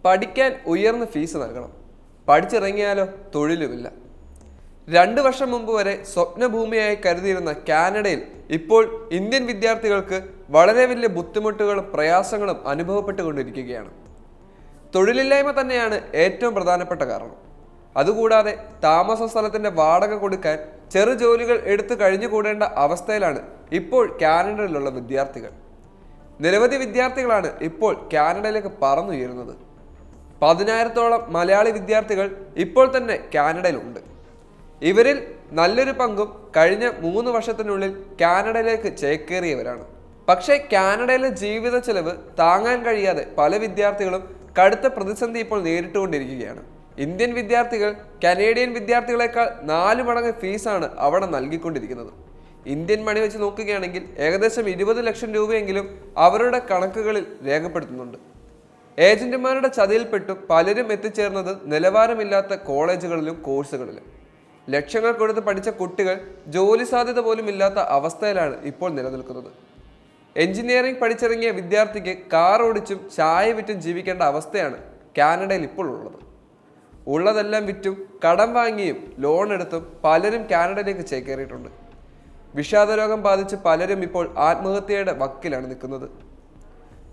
പഠിക്കാൻ ഉയർന്ന ഫീസ് നൽകണം. പഠിച്ചിറങ്ങിയാലോ തൊഴിലുമില്ല. 2 വർഷം മുമ്പ് വരെ സ്വപ്നഭൂമിയായി കരുതിയിരുന്ന കാനഡയിൽ ഇപ്പോൾ ഇന്ത്യൻ വിദ്യാർത്ഥികൾക്ക് വളരെ വലിയ ബുദ്ധിമുട്ടുകളും പ്രയാസങ്ങളും അനുഭവപ്പെട്ടുകൊണ്ടിരിക്കുകയാണ്. തൊഴിലില്ലായ്മ തന്നെയാണ് ഏറ്റവും പ്രധാനപ്പെട്ട കാരണം. അതുകൂടാതെ താമസ സ്ഥലത്തിൻ്റെ വാടക കൊടുക്കാൻ ചെറു ജോലികൾ എടുത്തു കഴിഞ്ഞുകൂടേണ്ട അവസ്ഥയിലാണ് ഇപ്പോൾ കാനഡയിലുള്ള വിദ്യാർത്ഥികൾ. നിരവധി വിദ്യാർത്ഥികളാണ് ഇപ്പോൾ കാനഡയിലേക്ക് പറന്നുയരുന്നത്. 10,000-ഓളം മലയാളി വിദ്യാർത്ഥികൾ ഇപ്പോൾ തന്നെ കാനഡയിലുണ്ട്. ഇവരിൽ നല്ലൊരു പങ്കും കഴിഞ്ഞ 3 വർഷത്തിനുള്ളിൽ കാനഡയിലേക്ക് ചേക്കേറിയവരാണ്. പക്ഷേ കാനഡയിലെ ജീവിത ചെലവ് താങ്ങാൻ കഴിയാതെ പല വിദ്യാർത്ഥികളും കടുത്ത പ്രതിസന്ധി ഇപ്പോൾ നേരിട്ടുകൊണ്ടിരിക്കുകയാണ്. ഇന്ത്യൻ വിദ്യാർത്ഥികൾ കനേഡിയൻ വിദ്യാർത്ഥികളെക്കാൾ 4 മടങ്ങ് ഫീസാണ് അവിടെ നൽകിക്കൊണ്ടിരിക്കുന്നത്. ഇന്ത്യൻ മണി വെച്ച് നോക്കുകയാണെങ്കിൽ ഏകദേശം 20 ലക്ഷം രൂപയെങ്കിലും അവരുടെ കണക്കുകളിൽ രേഖപ്പെടുത്തുന്നുണ്ട്. ഏജന്റുമാരുടെ ചതിയിൽപ്പെട്ടും പലരും എത്തിച്ചേർന്നത് നിലവാരമില്ലാത്ത കോളേജുകളിലും കോഴ്സുകളിലും. ലക്ഷങ്ങൾ കൊടുത്ത് പഠിച്ച കുട്ടികൾ ജോലി സാധ്യത പോലും ഇല്ലാത്ത അവസ്ഥയിലാണ് ഇപ്പോൾ നിലനിൽക്കുന്നത്. എഞ്ചിനീയറിംഗ് പഠിച്ചിറങ്ങിയ വിദ്യാർത്ഥിക്ക് കാർ ഓടിച്ചും ചായ വിറ്റും ജീവിക്കേണ്ട അവസ്ഥയാണ് കാനഡയിൽ ഇപ്പോൾ ഉള്ളത്. ഉള്ളതെല്ലാം വിറ്റും കടം വാങ്ങിയും ലോൺ എടുത്തും പലരും കാനഡയിലേക്ക് ചേക്കേറിയിട്ടുണ്ട്. വിഷാദരോഗം ബാധിച്ച് പലരും ഇപ്പോൾ ആത്മഹത്യയുടെ വക്കിലാണ് നിൽക്കുന്നത്.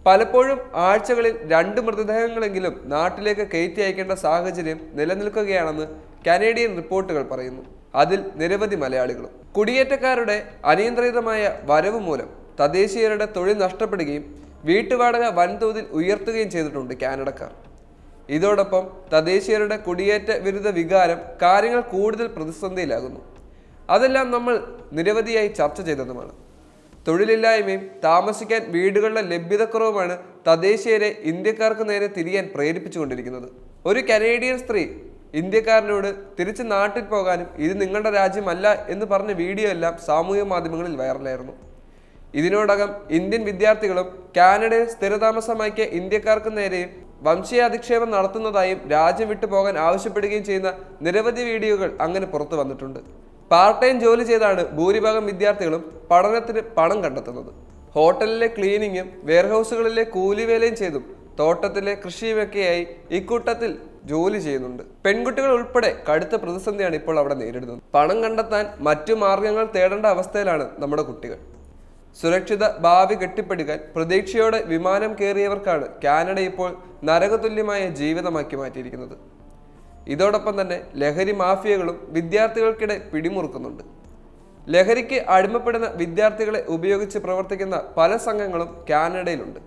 പലപ്പോഴും ആഴ്ചകളിൽ 2 മൃതദേഹങ്ങളെങ്കിലും നാട്ടിലേക്ക് കയറ്റി അയക്കേണ്ട സാഹചര്യം നിലനിൽക്കുകയാണെന്ന് കനേഡിയൻ റിപ്പോർട്ടുകൾ പറയുന്നു. അതിൽ നിരവധി മലയാളികളും. കുടിയേറ്റക്കാരുടെ അനിയന്ത്രിതമായ വരവ് മൂലം തദ്ദേശീയരുടെ തൊഴിൽ നഷ്ടപ്പെടുകയും വീട്ടുവാടക വൻതോതിൽ ഉയർത്തുകയും ചെയ്തിട്ടുണ്ട് കാനഡക്കാർ. ഇതോടൊപ്പം തദ്ദേശീയരുടെ കുടിയേറ്റ വിരുദ്ധ വികാരം കാര്യങ്ങൾ കൂടുതൽ പ്രതിസന്ധിയിലാകുന്നു. അതെല്ലാം നമ്മൾ നിരവധിയായി ചർച്ച ചെയ്തതുമാണ്. തൊഴിലില്ലായ്മയും താമസിക്കാൻ വീടുകളുടെ ലഭ്യതക്കുറവുമാണ് തദ്ദേശീയരെ ഇന്ത്യക്കാർക്ക് നേരെ തിരിയാൻ പ്രേരിപ്പിച്ചുകൊണ്ടിരിക്കുന്നത്. ഒരു കനേഡിയൻ സ്ത്രീ ഇന്ത്യക്കാരനോട് തിരിച്ച് നാട്ടിൽ പോകാനും ഇത് നിങ്ങളുടെ രാജ്യമല്ല എന്ന് പറഞ്ഞ വീഡിയോ എല്ലാം സാമൂഹ്യ മാധ്യമങ്ങളിൽ വൈറലായിരുന്നു. ഇതിനോടകം ഇന്ത്യൻ വിദ്യാർത്ഥികളും കാനഡയിൽ സ്ഥിരതാമസമാക്കിയ ഇന്ത്യക്കാർക്ക് നേരെയും വംശീയാധിക്ഷേപം നടത്തുന്നതായും രാജ്യം വിട്ടു പോകാൻ ആവശ്യപ്പെടുകയും ചെയ്യുന്ന നിരവധി വീഡിയോകൾ അങ്ങനെ പുറത്തു വന്നിട്ടുണ്ട്. പാർട്ട് ടൈം ജോലി ചെയ്താണ് ഭൂരിഭാഗം വിദ്യാർത്ഥികളും പഠനത്തിന് പണം കണ്ടെത്തുന്നത്. ഹോട്ടലിലെ ക്ലീനിങ്ങും വെയർഹൗസുകളിലെ കൂലിവേലയും ചെയ്തും തോട്ടത്തിലെ കൃഷിയുമൊക്കെയായി ഇക്കൂട്ടത്തിൽ ജോലി ചെയ്യുന്നുണ്ട്. പെൺകുട്ടികൾ ഉൾപ്പെടെ കടുത്ത പ്രതിസന്ധിയാണ് ഇപ്പോൾ അവിടെ നേരിടുന്നത്. പണം കണ്ടെത്താൻ മറ്റു മാർഗങ്ങൾ തേടേണ്ട അവസ്ഥയിലാണ് നമ്മുടെ കുട്ടികൾ. സുരക്ഷിത ഭാവി കെട്ടിപ്പടുക്കാൻ പ്രതീക്ഷയോടെ വിമാനം കയറിയവർക്കാണ് കാനഡ ഇപ്പോൾ നരകതുല്യമായ ജീവിതമാക്കി മാറ്റിയിരിക്കുന്നത്. ഇതോടൊപ്പം തന്നെ ലഹരി മാഫിയകളും വിദ്യാർത്ഥികൾക്കിടെ പിടിമുറുക്കുന്നുണ്ട്. ലഹരിക്ക് അടിമപ്പെടുന്ന വിദ്യാർത്ഥികളെ ഉപയോഗിച്ച് പ്രവർത്തിക്കുന്ന പല സംഘങ്ങളും കാനഡയിലുണ്ട്.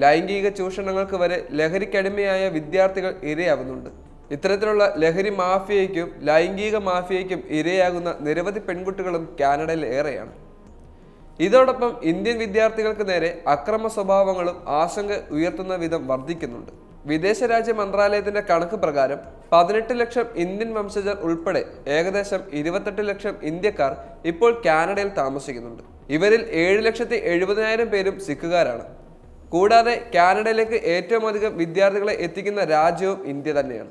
ലൈംഗിക ചൂഷണങ്ങൾക്ക് വരെ ലഹരിക്കടിമയായ വിദ്യാർത്ഥികൾ ഇരയാകുന്നുണ്ട്. ഇത്തരത്തിലുള്ള ലഹരി മാഫിയയ്ക്കും ലൈംഗിക മാഫിയയ്ക്കും ഇരയാകുന്ന നിരവധി പെൺകുട്ടികളും കാനഡയിൽ ഏറെയാണ്. ഇതോടൊപ്പം ഇന്ത്യൻ വിദ്യാർത്ഥികൾക്ക് നേരെ അക്രമ സ്വഭാവങ്ങളും ആശങ്ക ഉയർത്തുന്ന വിധം വർദ്ധിക്കുന്നുണ്ട്. വിദേശകാര്യ മന്ത്രാലയത്തിന്റെ കണക്ക് പ്രകാരം 18 ലക്ഷം ഇന്ത്യൻ വംശജർ ഉൾപ്പെടെ ഏകദേശം 28 ലക്ഷം ഇന്ത്യക്കാർ ഇപ്പോൾ കാനഡയിൽ താമസിക്കുന്നുണ്ട്. ഇവരിൽ 7,70,000 പേരും സിഖുകാരാണ്. കൂടാതെ കാനഡയിലേക്ക് ഏറ്റവും അധികം വിദ്യാർത്ഥികളെ എത്തിക്കുന്ന രാജ്യവും ഇന്ത്യ തന്നെയാണ്.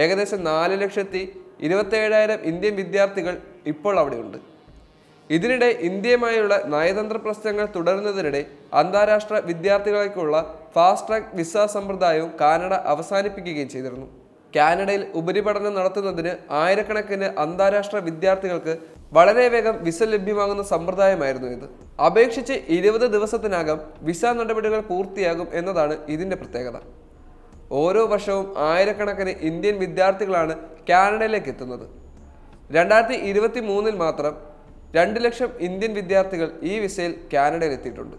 ഏകദേശം 4,27,000 ഇന്ത്യൻ വിദ്യാർത്ഥികൾ ഇപ്പോൾ അവിടെയുണ്ട്. ഇതിനിടെ ഇന്ത്യയുമായുള്ള നയതന്ത്ര പ്രശ്നങ്ങൾ തുടരുന്നതിനിടെ അന്താരാഷ്ട്ര വിദ്യാർത്ഥികൾക്കുള്ള ഫാസ്റ്റ് ട്രാക്ക് വിസ സമ്പ്രദായവും കാനഡ അവസാനിപ്പിക്കുകയും ചെയ്തിരുന്നു. കാനഡയിൽ ഉപരിപഠനം നടത്തുന്നതിന് ആയിരക്കണക്കിന് അന്താരാഷ്ട്ര വിദ്യാർത്ഥികൾക്ക് വളരെ വേഗം വിസ ലഭ്യമാകുന്ന സമ്പ്രദായമായിരുന്നു ഇത്. അപേക്ഷിച്ച് 20 ദിവസത്തിനകം വിസ നടപടികൾ പൂർത്തിയാകും എന്നതാണ് ഇതിൻ്റെ പ്രത്യേകത. ഓരോ വർഷവും ആയിരക്കണക്കിന് ഇന്ത്യൻ വിദ്യാർത്ഥികളാണ് കാനഡയിലേക്ക് എത്തുന്നത്. 2023 മാത്രം 2 ലക്ഷം ഇന്ത്യൻ വിദ്യാർത്ഥികൾ ഈ വിസയിൽ കാനഡയിൽ എത്തിയിട്ടുണ്ട്.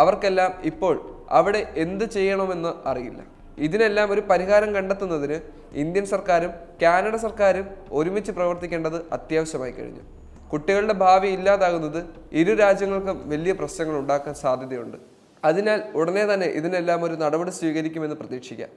അവർക്കെല്ലാം ഇപ്പോൾ അവിടെ എന്ത് ചെയ്യണമെന്ന് അറിയില്ല. ഇതിനെല്ലാം ഒരു പരിഹാരം കണ്ടെത്തുന്നതിന് ഇന്ത്യൻ സർക്കാരും കാനഡ സർക്കാരും ഒരുമിച്ച് പ്രവർത്തിക്കേണ്ടത് അത്യാവശ്യമായി കഴിഞ്ഞു. കുട്ടികളുടെ ഭാവി ഇല്ലാതാകുന്നത് ഇരു രാജ്യങ്ങൾക്കും വലിയ പ്രശ്നങ്ങൾ ഉണ്ടാക്കാൻ സാധ്യതയുണ്ട്. അതിനാൽ ഉടനെ തന്നെ ഇതിനെല്ലാം ഒരു നടപടി സ്വീകരിക്കുമെന്ന് പ്രതീക്ഷിക്കാം.